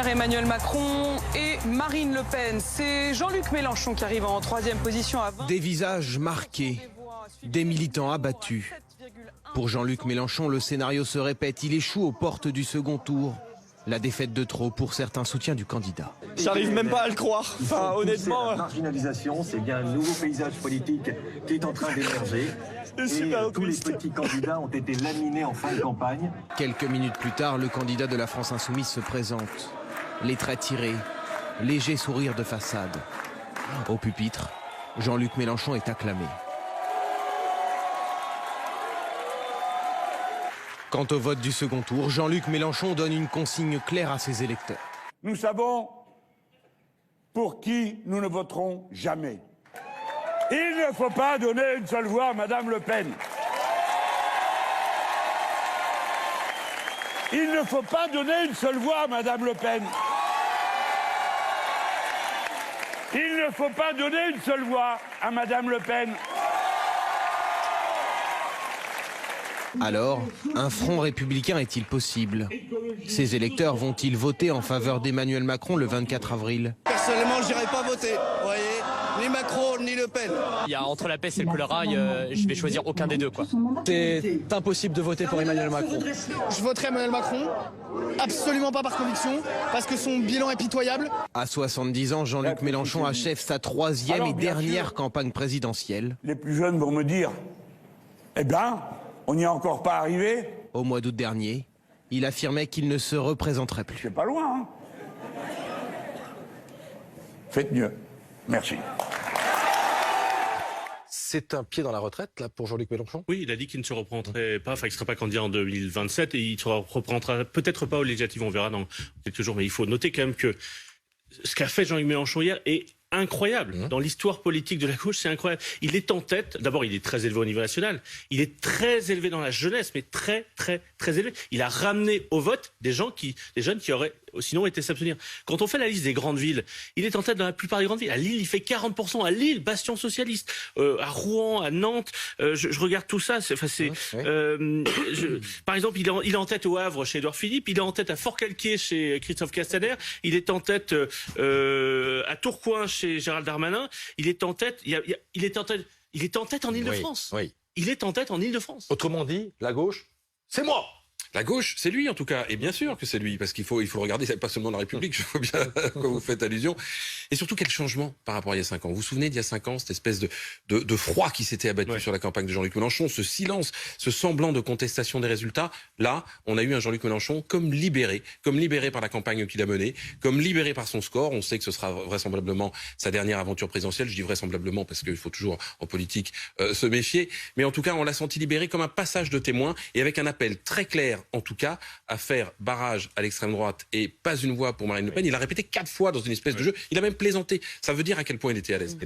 derrière Emmanuel Macron et Marine Le Pen. C'est Jean-Luc Mélenchon qui arrive en troisième position à 20. Des visages marqués, des militants abattus. Pour Jean-Luc Mélenchon, le scénario se répète. Il échoue aux portes du second tour. La défaite de trop pour certains soutiens du candidat. J'arrive même pas à le croire. Enfin, honnêtement. La marginalisation, c'est bien un nouveau paysage politique qui est en train d'émerger. Et tous les petits candidats ont été laminés en fin de campagne. Quelques minutes plus tard, le candidat de la France Insoumise se présente. Les traits tirés, léger sourire de façade. Au pupitre, Jean-Luc Mélenchon est acclamé. Quant au vote du second tour, Jean-Luc Mélenchon donne une consigne claire à ses électeurs. Nous savons pour qui nous ne voterons jamais. Il ne faut pas donner une seule voix à Madame Le Pen. Il ne faut pas donner une seule voix à Madame Le Pen. Il ne faut pas donner une seule voix à Madame Le Pen. Alors, un front républicain est-il possible? Ces électeurs vont-ils voter en faveur d'Emmanuel Macron le 24 avril? Personnellement, je n'irai pas voter, vous voyez, ni Macron, ni Le Pen. Il y a entre la peste et le choléra, je vais choisir aucun des deux, quoi. C'est impossible de voter pour Emmanuel Macron. Je voterai Emmanuel Macron, absolument pas par conviction, parce que son bilan est pitoyable. À 70 ans, Jean-Luc Mélenchon achève sa troisième et dernière campagne présidentielle. Les plus jeunes vont me dire, eh bien, on n'y est encore pas arrivé. Au mois d'août dernier, il affirmait qu'il ne se représenterait plus. C'est pas loin, hein. Faites mieux. Merci. C'est un pied dans la retraite, là, pour Jean-Luc Mélenchon? Oui, il a dit qu'il ne se représenterait pas, enfin, il ne sera pas candidat en 2027 et il se représentera peut-être pas aux législatives, on verra dans quelques jours. Mais il faut noter quand même que ce qu'a fait Jean-Luc Mélenchon hier est incroyable. Dans l'histoire politique de la gauche, c'est incroyable. Il est en tête. D'abord, il est très élevé au niveau national. Il est très élevé dans la jeunesse, mais très élevé. Il a ramené au vote des jeunes qui auraient sinon été s'abstenir. Quand on fait la liste des grandes villes, il est en tête dans la plupart des grandes villes. À Lille, il fait 40%. À Lille, bastion socialiste. À Rouen, à Nantes, je regarde tout ça. Par exemple, il est en tête au Havre chez Édouard Philippe. Il est en tête à Fort-Calquier chez Christophe Castaner. Il est en tête à Tourcoing chez Gérald Darmanin. Il est en tête. Il est en tête en Île-de-France. Oui. Il est en tête en Île-de-France. Autrement dit, la gauche, c'est moi. La gauche, c'est lui en tout cas, et bien sûr que c'est lui, parce qu'il faut le regarder, c'est pas seulement la République, je vois bien à quoi vous faites allusion. Et surtout, quel changement par rapport à il y a 5 ans. Vous vous souvenez d'il y a 5 ans, cette espèce de froid qui s'était abattu sur la campagne de Jean-Luc Mélenchon, ce silence, ce semblant de contestation des résultats. Là, on a eu un Jean-Luc Mélenchon comme libéré par la campagne qu'il a menée, comme libéré par son score. On sait que ce sera vraisemblablement sa dernière aventure présidentielle. Je dis vraisemblablement parce qu'il faut toujours en politique se méfier. Mais en tout cas, on l'a senti libéré comme un passage de témoin et avec un appel très clair, en tout cas, à faire barrage à l'extrême droite et pas une voix pour Marine Le Pen. Il a répété 4 fois dans une espèce de jeu. Il a même plaisanté. Ça veut dire à quel point il était à l'aise.